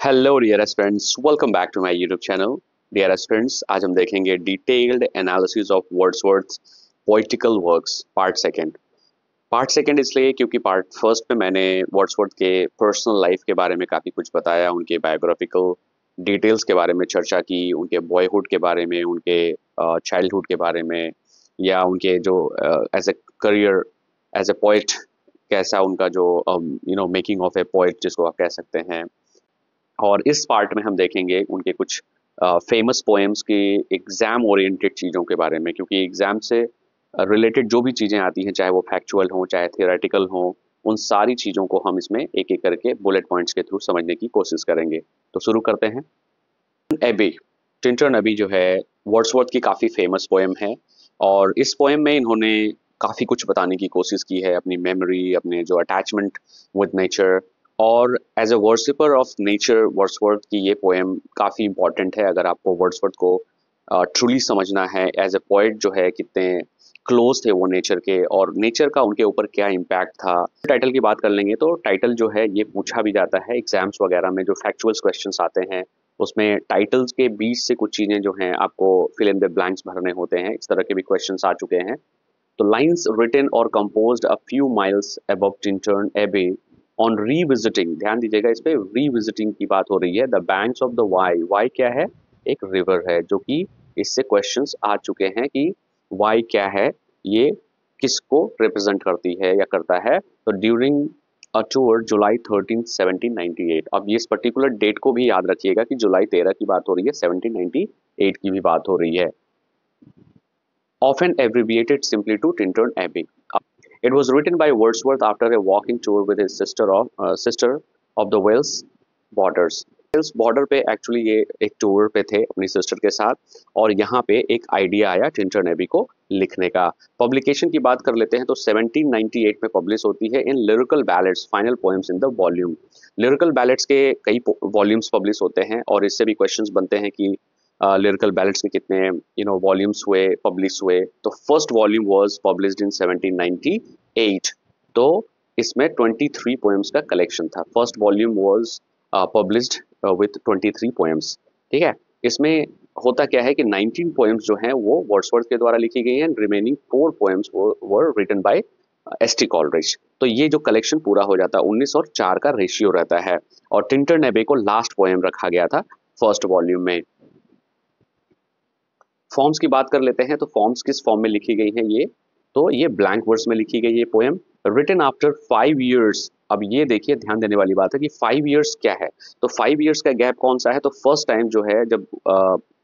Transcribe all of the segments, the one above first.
Hello dear aspirants, welcome back to my YouTube channel. Dear aspirants, आज हम देखेंगे detailed analysis of Wordsworth poetical works part second. Part second इसलिए क्योंकि part first में मैंने Wordsworth के पर्सनल लाइफ के बारे में काफ़ी कुछ बताया, उनके बायोग्राफिकल डिटेल्स के बारे में चर्चा की, उनके बॉयहुड के बारे में, उनके चाइल्डहुड के बारे में, या उनके जो as a career as a poet कैसा उनका जो मेकिंग ऑफ ए पोइट जिसको आप कह सकते हैं। और इस पार्ट में हम देखेंगे उनके कुछ फेमस पोएम्स की एग्जाम ओरिएंटेड चीज़ों के बारे में, क्योंकि एग्जाम से रिलेटेड जो भी चीज़ें आती हैं, चाहे वो फैक्चुअल हों चाहे थियोरेटिकल हों, उन सारी चीज़ों को हम इसमें एक एक करके बुलेट पॉइंट्स के थ्रू समझने की कोशिश करेंगे। तो शुरू करते हैं। एबी, टिंटन एबी जो है वर्ड्सवर्थ की काफ़ी फेमस पोएम है, और इस पोएम में इन्होंने काफ़ी कुछ बताने की कोशिश की है, अपनी मेमोरी, अपने जो अटैचमेंट विद नेचर। और as a worshipper of nature Wordsworth की ये पोएम काफ़ी इंपॉर्टेंट है अगर आपको वर्ड्सवर्थ को ट्रूली समझना है। एज ए पोएट जो है कितने क्लोज थे वो नेचर के, और नेचर का उनके ऊपर क्या इम्पैक्ट था। टाइटल की बात कर लेंगे तो टाइटल जो है ये पूछा भी जाता है एग्जाम्स वगैरह में, जो फैक्चुअल्स क्वेश्चंस आते हैं उसमें टाइटल्स के बीच से कुछ चीज़ें जो हैं आपको फिल इन द ब्लैंक्स भरने होते हैं। इस तरह के भी क्वेश्चंस आ चुके हैं। तो लाइन्स रिटन और composed a few miles above Tintern एबे ऑन रीविजिटिंग, ध्यान दीजिएगा इस पे रीविजिटिंग की बात हो रही है। The banks of the Wye, Wye क्या है? एक रिवर है, जो कि इससे क्वेश्चंस आ चुके हैं कि वाई क्या है, ये किसको रिप्रेजेंट करती है या करता है। तो ड्यूरिंग अ टूर जुलाई 13 1798, अब ये इस पर्टिकुलर डेट को भी याद रखिएगा कि जुलाई 13 की बात हो रही है, 1798 की भी बात हो रही है। Often abbreviated simply to Tintern Abbey. It was written by Wordsworth after a walking tour with his sister of the Wales borders. Wales border पे एक्चुअली ये एक टूर पे थे अपनी सिस्टर के साथ, और यहाँ पे एक आइडिया आया टिंटन एबी को लिखने का। पब्लिकेशन की बात कर लेते हैं तो 1798 में पब्लिश होती है in lyrical ballads final poems in the volume. Lyrical ballads के कई वॉल्यूम्स पब्लिश होते हैं, और इससे भी क्वेश्चंस बनते हैं कि लिरिकल बैलेट्स के कितने वॉल्यूम्स हुए, पब्लिश हुए। तो first volume was published in 1798। तो इसमें 23 पोएम्स का कलेक्शन था। First volume was published with 23 poems. ठीक है। इसमें होता क्या है कि 19 पोएम्स जो हैं वो वर्ड्सवर्थ के द्वारा लिखी गई हैं, remaining 4 poems were written by S T Coleridge. तो ये जो कलेक्शन पूरा हो जाता है, 19 और 4 का रेशियो रहता है, और टिंटन एबे को लास्ट पोएम रखा गया था फर्स्ट वॉल्यूम में। फॉर्म्स की बात कर लेते हैं तो फॉर्म्स किस फॉर्म में लिखी गई हैं ये, तो ये ब्लैंक वर्ड्स में लिखी गई है पोएम, रिटन आफ्टर 5 years। अब ये देखिए ध्यान देने वाली बात है कि 5 years क्या है। तो 5 years का गैप कौन सा है? तो फर्स्ट टाइम जो है जब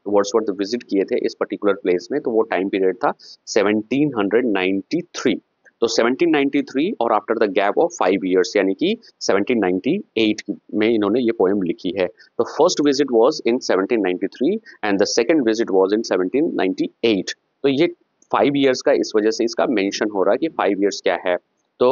वर्ड्सवर्थ विजिट किए थे इस पर्टिकुलर प्लेस में, तो वो टाइम पीरियड था 1793। तो 1793 और after the gap of 5 years यानी कि 1798 में इन्होंने ये पोएम लिखी है। तो first visit was in 1793 and the second visit was in 1798। तो ये 5 years का इस वजह से इसका मेंशन हो रहा है कि 5 years क्या है। तो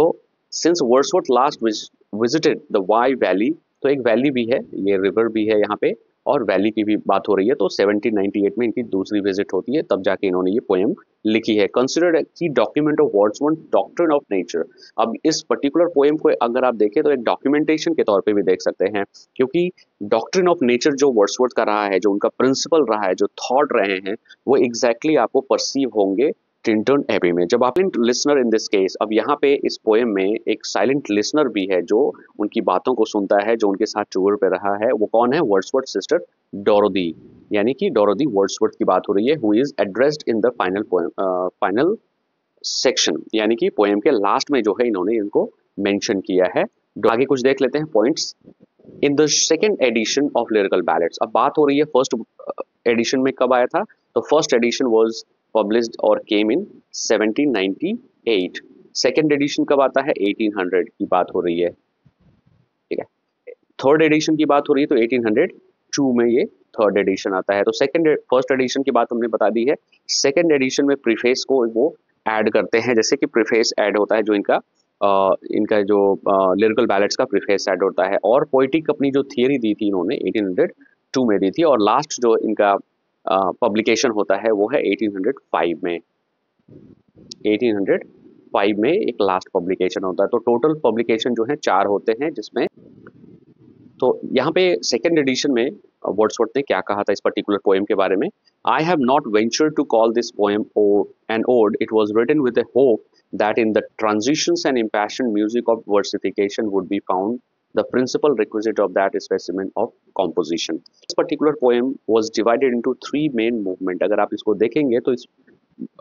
since Wordsworth last visited the Wye valley, तो एक वैली भी है, ये रिवर भी है यहाँ पे, और वैली की भी बात हो रही है। तो 1798 में इनकी दूसरी विजिट होती है, तब जाके इन्होंने ये पोएम लिखी है। कंसिडर्ड की document of Wordsworth doctrine of nature. अब इस पर्टिकुलर पोएम को अगर आप देखें तो एक डॉक्यूमेंटेशन के तौर पे भी देख सकते हैं, क्योंकि डॉक्ट्रिन ऑफ नेचर जो वर्ड्सवर्थ का रहा है, जो उनका प्रिंसिपल रहा है, जो थॉट रहे हैं, वो एग्जैक्टली आपको परसीव होंगे टिंटन एबी में। जब आप लिसनर इन दिस केस, अब यहाँ पे इस पोएम में एक साइलेंट लिसनर भी है जो उनकी बातों को सुनता है, जो उनके साथ टूर पे रहा है। वो कौन है? वर्ड्सवर्थ सिस्टर डोरोथी, यानी कि डोरोथी वर्ड्सवर्थ की बात हो रही है, who is addressed in the final poem, final section, यानी कि पोएम के लास्ट में जो है इन्होंने इनको मेंशन किया है। आगे कुछ देख लेते हैं points. In the second edition of lyrical ballads, अब बात हो रही है फर्स्ट एडिशन में कब आया था, तो फर्स्ट एडिशन वाज पब्लिश्ड और केम इन 1798। सेकेंड एडिशन कब आता है? 1800 की बात हो रही है। ठीक है। थर्ड एडिशन की बात हो रही है तो 1802 में ये थर्ड एडिशन आता है। तो फर्स्ट एडिशन की बात हमने बता दी है। सेकेंड एडिशन में प्रीफेस को वो ऐड करते हैं, जैसे कि प्रीफेस ऐड होता है जो इनका जो लिरिकल बैलेट्स का प्रीफेस ऐड होता है, और पोइटिक अपनी जो थियरी दी थी इन्होंने 1802 में दी थी, और लास्ट जो इनका पब्लिकेशन होता है वो है 1805 में। 1805 में एक लास्ट पब्लिकेशन होता है। तो टोटल पब्लिकेशन जो है 4 होते हैं, जिसमें तो यहाँ पे सेकेंड एडिशन में वर्ड्सवर्थ ने क्या कहा था इस पर्टिकुलर पोएम के बारे में। I have not ventured to call this poem an ode, it was written with a hope that in the transitions and impassioned music of versification would be found the principal requisite of that specimen of composition. This particular poem was divided into three main movement। अगर आप इसको देखेंगे तो इस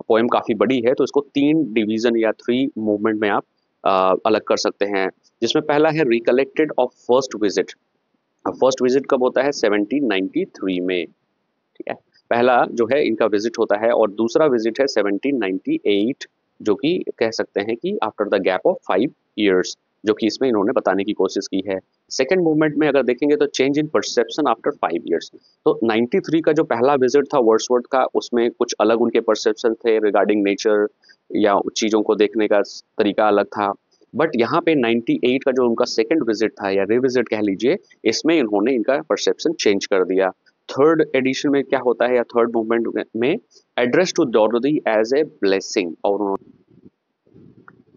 poem काफी बड़ी है, तो इसको तीन डिवीजन या थ्री मूवमेंट में आप अलग कर सकते हैं। जिसमें पहला है recollected of first visit. First visit कब होता है? 1793 में, ठीक है। पहला जो है इनका विजिट होता है, और दूसरा विजिट है 1798, जो कि कह सकते हैं कि after the gap of 5 years, जो कि इसमें इन्होंने बताने की कोशिश की है। सेकेंड मूवमेंट में अगर देखेंगे तो change in perception after 5 years। तो 93 का जो पहला विजिट था वर्ड्सवर्थ का, उसमें कुछ अलग उनके परसेप्शन थे रिगार्डिंग नेचर या चीज़ों को देखने का तरीका अलग था। बट यहाँ पे 98 का जो उनका सेकंड विजिट था या रिविजिट कह लीजिए, इसमें इन्होंने इनका परसेप्शन चेंज कर दिया। थर्ड एडिशन में क्या होता है या थर्ड मूवमेंट में address to Dorothy as a blessing, और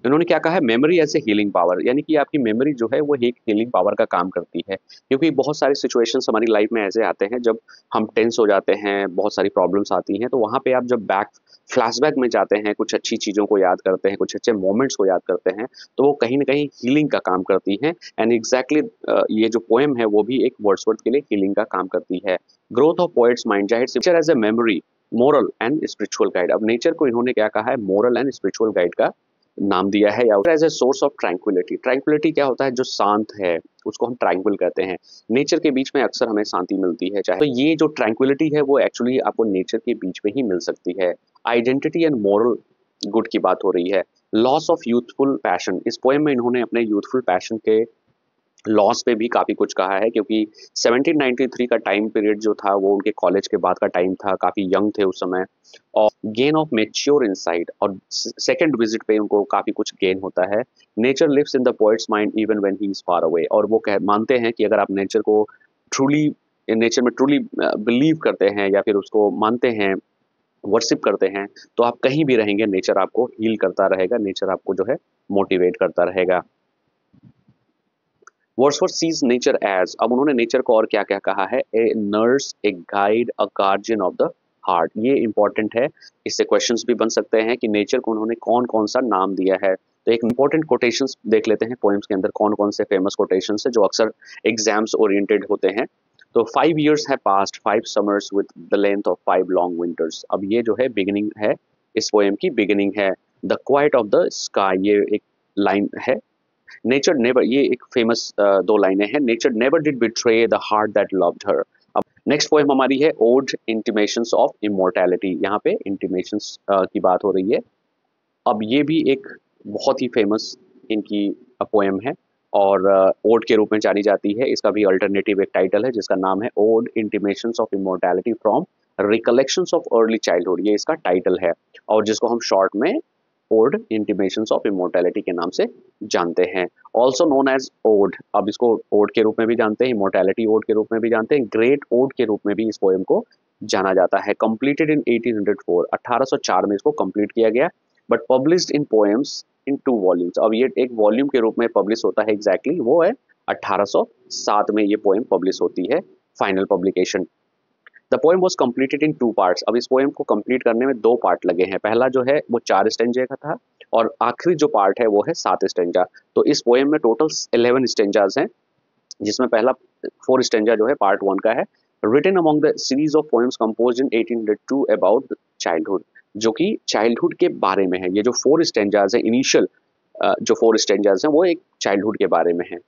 इन्होंने क्या कहा है? Memory as a healing power, यानी कि आपकी मेमोरी जो है वो एक हीलिंग पावर का काम करती है। क्योंकि बहुत सारे सिचुएशंस हमारी लाइफ में ऐसे आते हैं जब हम टेंस हो जाते हैं, बहुत सारी प्रॉब्लम्स आती हैं, तो वहाँ पे आप जब फ्लैशबैक में जाते हैं, कुछ अच्छी चीज़ों को याद करते हैं, कुछ अच्छे मोमेंट्स को याद करते हैं, तो वो कहीं ना कहीं हीलिंग का काम करती है। एंड एग्जैक्टली ये जो पोएम है वो भी एक वर्ड्सवर्थ के लिए हीलिंग का काम करती है। ग्रोथ ऑफ पोएट्स माइंड, जाहिर से as a memory, moral and spiritual guide. अब नेचर को इन्होंने क्या कहा है? मोरल एंड स्पिरिचुअल गाइड का नाम दिया है, या as a source of tranquillity. Tranquillity क्या होता है? जो शांत है उसको हम ट्रैंक्विल कहते हैं। नेचर के बीच में अक्सर हमें शांति मिलती है, चाहे तो ये जो ट्रैंक्विलिटी है वो एक्चुअली आपको नेचर के बीच में ही मिल सकती है। आइडेंटिटी एंड मोरल गुड की बात हो रही है। लॉस ऑफ यूथफुल पैशन, इस पोएम में इन्होंने अपने यूथफुल पैशन के लॉस पे भी काफ़ी कुछ कहा है, क्योंकि 1793 का टाइम पीरियड जो था वो उनके कॉलेज के बाद का टाइम था, काफ़ी यंग थे उस समय। और गेन ऑफ मेच्योर इनसाइट, और सेकंड विजिट पे उनको काफ़ी कुछ गेन होता है। Nature lives in the poet's mind even when he is far away, और वो मानते हैं कि अगर आप नेचर को ट्रूली नेचर में ट्रूली बिलीव करते हैं या फिर उसको मानते हैं, वर्शिप करते हैं, तो आप कहीं भी रहेंगे नेचर आपको हील करता रहेगा, नेचर आपको जो है मोटिवेट करता रहेगा। वर्ड्सवर्थ सीज नेचर एज, अब उन्होंने नेचर को और क्या क्या कहा है? A nurse, a guide, a guardian of the heart. ये इंपॉर्टेंट है, इससे क्वेश्चंस भी बन सकते हैं कि नेचर को उन्होंने कौन कौन सा नाम दिया है। तो एक इंपॉर्टेंट कोटेशंस देख लेते हैं पोएम्स के अंदर कौन कौन से फेमस कोटेशंस है जो अक्सर एग्जाम्स ओरिएंटेड होते हैं। तो 5 years है past, 5 summers with the length of 5 long winters। अब ये जो है बिगिनिंग है, इस पोएम की बिगिनिंग है। The quite of the sky, ये एक लाइन है। नेचर नेवर, ये एक फेमस दो लाइनें हैं। Nature never did betray the heart that loved her. अब नेक्स्ट पोएम हमारी है ओड इंटीमेशंस ऑफ इमोर्टैलिटी। यहाँ पे इंटीमेशंस की बात हो रही है। अब ये भी एक बहुत ही फेमस इनकी पोएम है, और ओड के रूप में जानी जाती है। इसका भी अल्टरनेटिव एक टाइटल है जिसका नाम है ode intimations of immortality from recollections of early childhood, ये इसका टाइटल है, और जिसको हम शॉर्ट में ओड इंटीमेशंस ऑफ इमोर्टैलिटी के नाम से जानते हैं। ऑल्सो नोन एज ओड, अब इसको ओड के रूप में भी जानते हैं, इमोर्टैलिटी ओड के रूप में भी जानते हैं, ग्रेट ओड के रूप में भी इस पोएम को जाना जाता है। कंप्लीटेड इन 1804, 1804 में इसको कंप्लीट किया गया, but published in poems in 2 volumes. अब ये एक वॉल्यूम के रूप में पब्लिश होता है, एग्जैक्टली वो है 1807 में ये पोएम पब्लिश होती है, final publication. The poem was completed in 2 parts। अब इस पोएम को कंप्लीट करने में 2 पार्ट लगे हैं। पहला जो है वो 4 स्टेंजे का था, और आखिरी जो पार्ट है वो है 7 स्टेंजा। तो इस पोएम में टोटल 11 स्टेंजाज हैं, जिसमें पहला 4 स्टेंजा जो है पार्ट 1 का है। Written among the series of poems compose in 1802 about childhood, जो कि चाइल्डहुड के बारे में है। ये जो 4 स्टेंजाज है, इनिशियल जो 4 स्टेंजाज हैं वो एक चाइल्डहुड के बारे में है।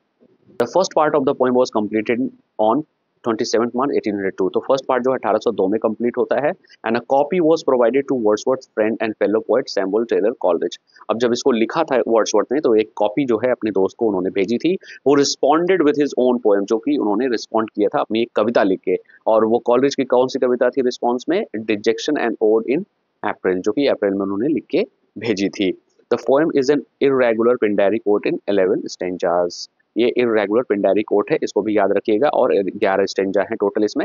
The first part of the poem was completed on 27 मार्च 1802। तो फर्स्ट पार्ट जो है 1802 में कंप्लीट होता है। And a copy was provided to Wordsworth friend and fellow poet Samuel Taylor Coleridge. अब जब इसको लिखा था वर्ड्सवर्थ ने, तो एक कॉपी जो है अपने दोस्त को उन्होंने भेजी थी। वो responded with his own poem, जो कि उन्होंने रिस्पॉन्ड किया था अपनी एक कविता लिख के। और वो कॉलरिज की कौन सी कविता थी रिस्पॉन्स में? Dejection and ode in April, जो कि अप्रैल में उन्होंने लिख के भेजी थी। The poem is an irregular Pindaric ode in 11 stanzas. ये इरेगुलर पिंडारी कोट है, इसको भी याद रखिएगा, और 11 स्टेंजा है टोटल इसमें।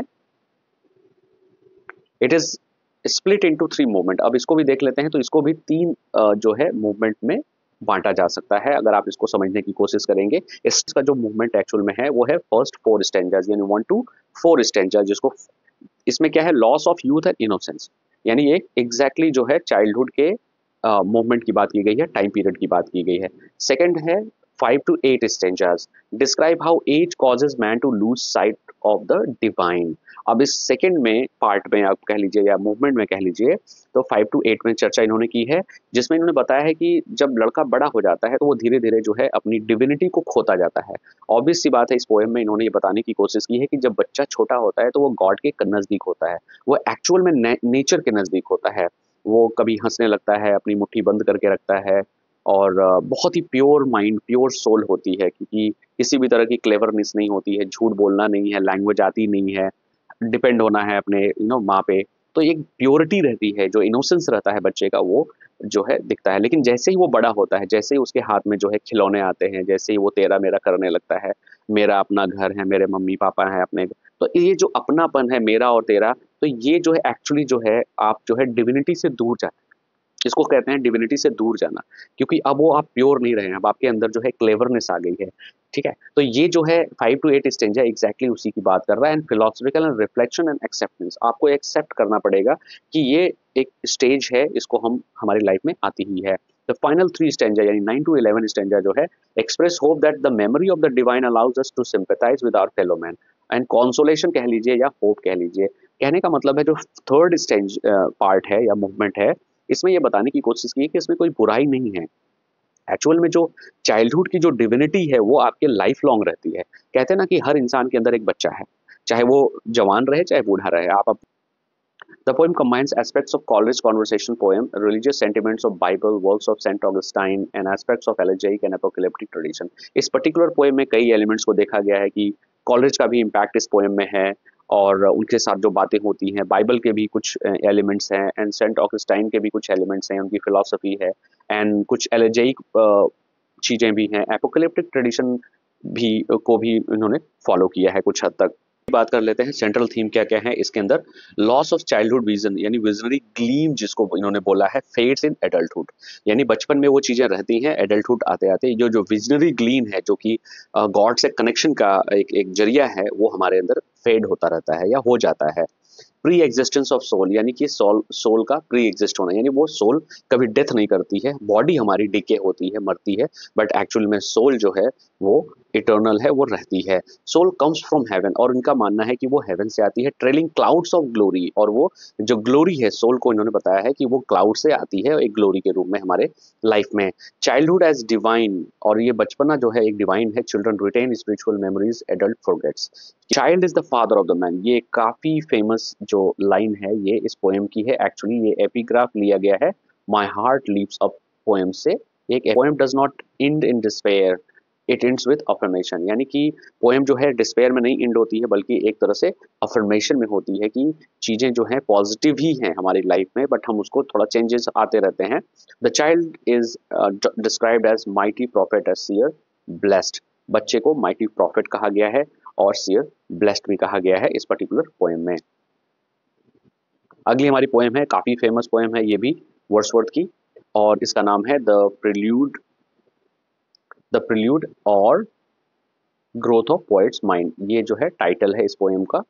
It is split into 3 movement. अब इसको भी देख लेते हैं, तो इसको भी 3 जो है मूवमेंट में बांटा जा सकता है अगर आप इसको समझने की कोशिश करेंगे। इसका जो मूवमेंट एक्चुअल में है वो है फर्स्ट 4 स्टैंजास यानी 1 टू 4 स्टैंजा, जिसको इसमें क्या है, loss of youth and innocence, यानी ये एग्जैक्टली जो है चाइल्डहुड के मूवमेंट की बात की गई है, टाइम पीरियड की बात की गई है। सेकंड है 5 to 8 stanzas describe how age causes man to lose sight of the divine. अब इस सेकंड में पार्ट में आप कह लीजिए या मूवमेंट में कह लीजिए, तो 5 to 8 में चर्चा इन्होंने की है, जिसमें इन्होंने बताया है कि जब लड़का बड़ा हो जाता है तो वो धीरे धीरे जो है अपनी डिविनिटी को खोता जाता है। ऑब्वियस सी बात है, इस पोएम में इन्होंने ये बताने की कोशिश की है कि जब बच्चा छोटा होता है तो वो गॉड के नजदीक होता है, वो एक्चुअल में नेचर के नजदीक होता है। वो कभी हंसने लगता है, अपनी मुट्ठी बंद करके रखता है, और बहुत ही प्योर माइंड, प्योर सोल होती है, क्योंकि किसी भी तरह की क्लेवरनेस नहीं होती है, झूठ बोलना नहीं है, लैंग्वेज आती नहीं है, डिपेंड होना है अपने माँ पे। तो एक प्योरिटी रहती है, जो इनोसेंस रहता है बच्चे का, वो जो है दिखता है। लेकिन जैसे ही वो बड़ा होता है, जैसे ही उसके हाथ में जो है खिलौने आते हैं, जैसे ही वो तेरा मेरा करने लगता है, मेरा अपना घर है, मेरे मम्मी पापा हैं अपने, तो ये जो अपनापन है मेरा और तेरा, तो ये जो है एक्चुअली जो है आप जो है डिविनिटी से दूर जाते हैं, इसको कहते हैं डिविनिटी से दूर जाना, क्योंकि अब वो आप प्योर नहीं रहे हैं, अब आपके अंदर जो है क्लेवरनेस आ गई है। ठीक है, तो ये जो है 5 to 8 स्टेंजा एग्जैक्टली उसी की बात कर रहा है। And philosophical and reflection and acceptance, आपको एक्सेप्ट करना पड़ेगा कि ये एक स्टेज है, इसको हम हमारी लाइफ में आती ही है। द फाइनल 3 स्टेंजा यानी 9 to 11 स्टेंजा जो है, express hope that the memory of the divine allows us to sympathise with our fellow man, and consolation कह लीजिए या होप कह लीजिए। कहने का मतलब है जो थर्ड स्टेंज पार्ट है या मूवमेंट है, इसमें ये बताने की कोशिश की है कि इसमें कोई बुराई नहीं है। एक्चुअल में जो चाइल्डहुड की जो डिविनिटी है वो आपके लाइफ लॉन्ग रहती है। कहते हैं ना कि हर इंसान के अंदर एक बच्चा है, चाहे वो जवान रहे चाहे बूढ़ा रहे। आप The poem combines aspects of college conversation poem, religious sentiments of Bible, works of Saint Augustine, and aspects of elegiac and apocalyptic tradition. इस पर्टिकुलर पोएम में कई एलिमेंट्स को देखा गया है कि कॉलेज का भी इम्पैक्ट इस पोएम में है, और उनके साथ जो बातें होती हैं, बाइबल के भी कुछ एलिमेंट्स हैं, एंड सेंट ऑगस्टाइन के भी कुछ एलिमेंट्स हैं, उनकी फिलॉसफी है, एंड कुछ एलेजाइक चीज़ें भी हैं, एपोकलिप्टिक ट्रेडिशन भी को भी इन्होंने फॉलो किया है कुछ हद तक। बात कर लेते हैं सेंट्रल थीम क्या क्या है इसके अंदर। लॉस ऑफ चाइल्डहुड विजन यानी विजनरी ग्लीम, जिसको इन्होंने बोला है फेड्स इन एडल्टहुड, यानी बचपन में वो चीजें रहती हैं, एडल्टहुड आते आते जो जो विजनरी ग्लीम है, जो कि गॉड से कनेक्शन का एक एक जरिया है, वो हमारे अंदर फेड होता रहता है या हो जाता है। प्री एग्जिस्टेंस ऑफ सोल यानी कि सोल सोल का प्री एग्जिस्ट होना, यानी वो सोल कभी डेथ नहीं करती है, बॉडी हमारी डिके होती है, मरती है, बट एक्चुअल में सोल जो है वो इटर्नल है, वो रहती है। सोल कम्स फ्रॉम हेवन, और इनका मानना है कि वो हेवन से आती है, ट्रेलिंग क्लाउड्स ऑफ ग्लोरी, और वो जो ग्लोरी है सोल को इन्होंने बताया है कि वो क्लाउड से आती है एक ग्लोरी के रूप में हमारे लाइफ में। चाइल्डहुड एज डिवाइन, और ये बचपना जो है एक डिवाइन है। Children retain spiritual memories, adult forgets. Child is the father of the man, ये काफी फेमस जो लाइन है ये इस पोएम की है। एक्चुअली ये एपिग्राफ लिया गया है my heart leaves up poem से। एक poem does not and in despair, it ends with affirmation, यानी कि पोएम जो है डिस्पेयर में नहीं एंड होती है, बल्कि एक तरह से अफर्मेशन में होती है कि चीजें जो हैं पॉजिटिव ही हैं हमारी लाइफ में, बट हम उसको थोड़ा चेंजेस आते रहते हैं। The child is described as mighty prophet as seer blessed, बच्चे को माइटी प्रॉफिट कहा गया है और सीयर ब्लेस्ड भी कहा गया है इस पर्टिकुलर पोएम में। अगली हमारी पोएम है, काफी फेमस पोएम है ये भी, वर्ड्सवर्थ की, और इसका नाम है द प्रिल्यूड और ग्रोथ ऑफ पोएट्स माइंड। ये जो है टाइटल है इस पोएम का,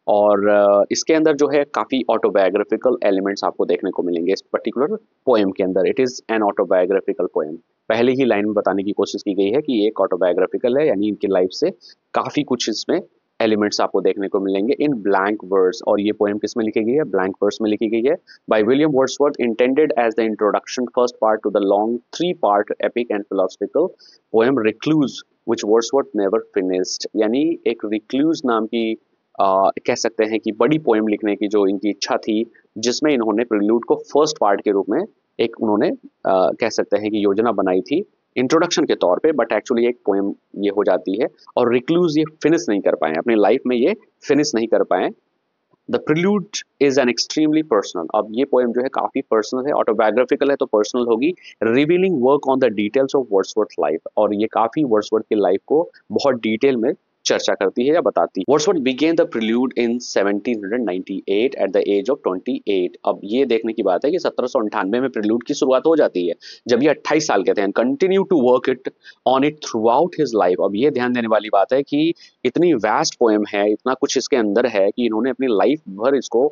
और इसके अंदर जो है काफ़ी ऑटोबायोग्राफिकल एलिमेंट्स आपको देखने को मिलेंगे इस पर्टिकुलर पोएम के अंदर। It is an autobiographical poem. पहले ही लाइन में बताने की कोशिश की गई है कि ये एक ऑटोबायोग्राफिकल है, यानी इनकी लाइफ से काफ़ी कुछ इसमें एलिमेंट्स आपको देखने को मिलेंगे इन ब्लैंक वर्ड्स। और ये पोएम किस में लिखी गई है? ब्लैंक वर्ड्स में लिखी गई है by William Wordsworth, intended as the introduction first part to the long 3 part epic and philosophical poem Recluse which Wordsworth never finished. यानी एक रिक्लूज नाम की कह सकते हैं कि बड़ी पोएम लिखने की जो इनकी इच्छा थी, जिसमें इन्होंने प्रिल्यूड को फर्स्ट पार्ट के रूप में एक उन्होंने कह सकते हैं कि योजना बनाई थी इंट्रोडक्शन के तौर पे, बट एक्चुअली एक पोएम ये हो जाती है। और रिक्लूज ये फिनिश नहीं कर पाए अपनी लाइफ में, ये फिनिश नहीं कर पाए। The prelude is an extremely personal, अब ये पोएम जो है काफी पर्सनल है, ऑटोबायोग्राफिकल है तो पर्सनल होगी। Revealing work on the details of Wordsworth life, और ये काफी वर्ड्सवर्थ की लाइफ को बहुत डिटेल में चर्चा करती है या बताती है। Wordsworth begin the Prelude in 1798 at the age of 28। अब ये देखने की बात है कि 1798 में प्रिल्यूड की शुरुआत हो जाती है जब ये 28 साल के थे, and continue to work it on it throughout his life. अब ये ध्यान देने वाली बात है कि इतनी वास्ट पोएम है, इतना कुछ इसके अंदर है कि इन्होंने अपनी लाइफ भर इसको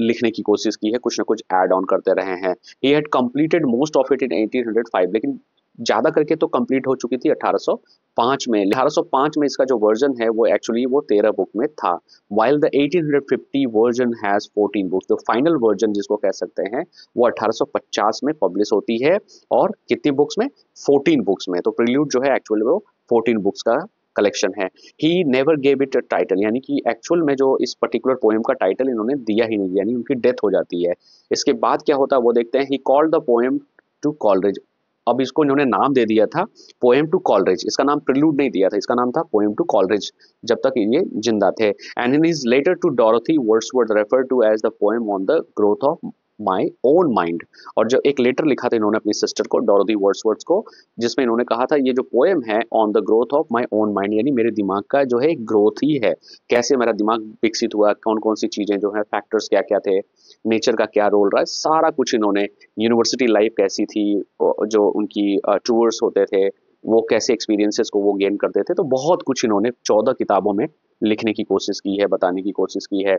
लिखने की कोशिश की है, कुछ ना कुछ ऐड ऑन करते रहे हैं। He had completed most of it in 1805, लेकिन ज्यादा करके तो कंप्लीट हो चुकी थी 1805 में। 1805 में इसका जो वर्जन है वो एक्चुअली वो 13 बुक में था, while the 1850 version has 14 books. जो फाइनल वर्जन जिसको कह सकते हैं वो 1850 में पब्लिश होती है, और कितनी बुक्स में? 14 बुक्स में। तो प्रिल्यूड जो है एक्चुअली वो 14 बुक्स का कलेक्शन है। He never gave it a title, यानी कि एक्चुअल में जो इस पर्टिकुलर पोएम का टाइटल इन्होंने दिया ही नहीं, यानी उनकी डेथ हो जाती है। इसके बाद क्या होता है वो देखते हैं। He called the poem to Coleridge. अब इसको इन्होंने नाम दे दिया था पोएम टू कॉलरेज, इसका नाम प्रिल्यूड नहीं दिया था, इसका नाम था पोएम टू कॉलरेज जब तक ये जिंदा थे। And in his letter to Dorothy Wordsworth refer to as the poem on the growth of my own mind. और जो एक लेटर लिखा था इन्होंने अपनी सिस्टर को, डोरोथी वर्ड्सवर्थ को, जिसमें इन्होंने कहा था ये जो पोएम है on the growth of my own mind, यानी मेरे दिमाग का जो है ग्रोथ ही है, कैसे मेरा दिमाग विकसित हुआ, कौन कौन सी चीजें जो है, फैक्टर्स क्या क्या थे, नेचर का क्या रोल रहा है, सारा कुछ इन्होंने, यूनिवर्सिटी लाइफ कैसी थी, जो उनकी टूर्स होते थे वो कैसे एक्सपीरियंसेस को वो गेन करते थे, तो बहुत कुछ इन्होंने 14 किताबों में लिखने की कोशिश की है, बताने की कोशिश की है।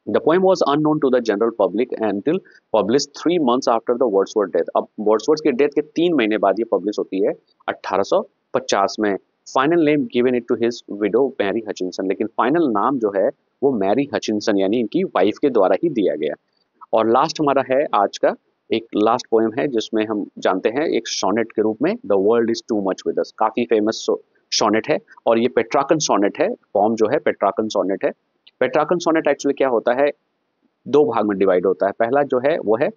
The poem was unknown to the general public until published 3 months after the Wordsworth death। अब वर्ड्सवर्थ की डेथ के 3 महीने बाद ये पब्लिश होती है 1850 में। Final name given it to his widow Mary Hutchinson, लेकिन फाइनल नाम जो है वो मैरी हचिंसन यानी इनकी वाइफ के द्वारा ही दिया गया। और लास्ट हमारा है आज का एक लास्ट पोएम है जिसमें हम जानते हैं एक सोनेट के रूप में, the world is too much with us. काफी फेमस सोनेट है, और ये पेट्राकन सोनेट है, फॉर्म जो है पेट्राकन सोनेट है। पेट्राकन सोनेट एक्चुअली क्या होता है, 2 भाग में डिवाइड होता है। पहला जो है वो है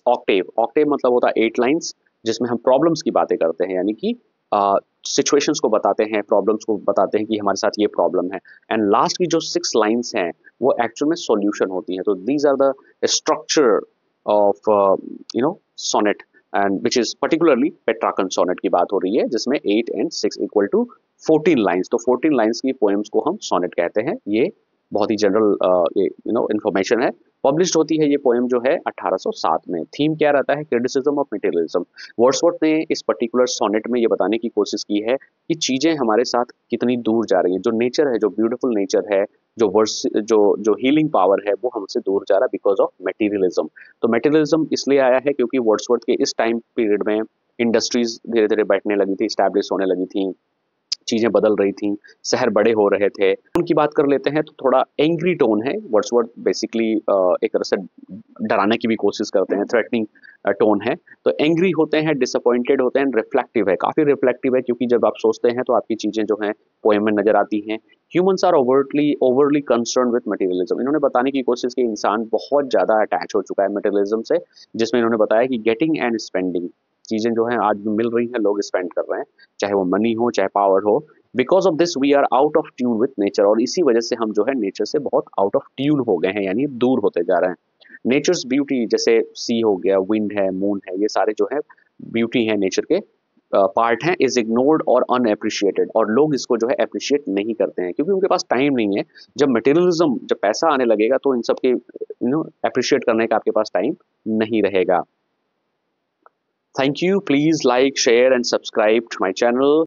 ऑक्टेव। ऑक्टेव मतलब होता है 8 लाइन्स, जिसमें हम प्रॉब्लम्स की बातें करते हैं, यानी कि सिचुएशंस को बताते हैं, प्रॉब्लम्स को बताते हैं कि हमारे साथ ये प्रॉब्लम है। एंड लास्ट की जो 6 लाइन्स हैं वो एक्चुअल में सॉल्यूशन होती हैं। तो these are the structure of sonnet, and which is particularly Petrarchan sonnet की बात हो रही है, जिसमें 8 and 6 इक्वल टू 14 लाइन्स। तो 14 लाइन्स की पोएम्स को हम सोनेट कहते हैं। ये बहुत ही जनरल इंफॉर्मेशन है। पब्लिश्ड होती है ये पोएम जो है 1807 में। थीम क्या रहता है? Criticism of materialism. वर्ड्सवर्थ ने इस पर्टिकुलर सोनेट में ये बताने की कोशिश की है कि चीजें हमारे साथ कितनी दूर जा रही हैं, जो नेचर है, जो ब्यूटीफुल नेचर है, जो हीलिंग पावर है, वो हमसे दूर जा रहा है बिकॉज ऑफ मटेरियलिज्म। तो मटेरियलिज्म इसलिए आया है क्योंकि वर्ड्सवर्थ के इस टाइम पीरियड में इंडस्ट्रीज धीरे धीरे बैठने लगी थी, स्टैब्लिश होने लगी थी, चीजें बदल रही थी, शहर बड़े हो रहे थे। उनकी बात कर लेते हैं तो थोड़ा एंग्री टोन है। वर्ड्सवर्थ बेसिकली एक तरह से डराने की भी कोशिश करते हैं, थ्रेटनिंग टोन है। तो एंग्री होते हैं, डिसअपॉइंटेड होते हैं, रिफ्लेक्टिव है, काफी रिफ्लेक्टिव है, क्योंकि जब आप सोचते हैं तो आपकी चीजें जो हैं पोएम में नजर आती हैं। Humans are overly concern with materialism. इन्होंने बताने की कोशिश की इंसान बहुत ज्यादा अटैच हो चुका है मटेरियलिज्म से, जिसमें इन्होंने बताया कि गेटिंग एंड स्पेंडिंग, चीजें जो हैं आज भी मिल रही हैं, लोग स्पेंड कर रहे हैं, चाहे वो मनी हो चाहे पावर हो। Because of this we are out of tune with nature, और इसी वजह से हम जो है नेचर से बहुत आउट ऑफ ट्यून हो गए हैं, यानी दूर होते जा रहे हैं। नेचर्स ब्यूटी, जैसे सी हो गया, विंड है, मून है, ये सारे जो है ब्यूटी है नेचर के पार्ट हैं, इज इग्नोर्ड और अनएप्रिशिएटेड, और लोग इसको जो है अप्रिशिएट नहीं करते हैं क्योंकि उनके पास टाइम नहीं है। जब मटेरियलिज्म, जब पैसा आने लगेगा तो इन सब के अप्रिशिएट करने का आपके पास टाइम नहीं रहेगा। Thank you. Please like, share and subscribe to my channel.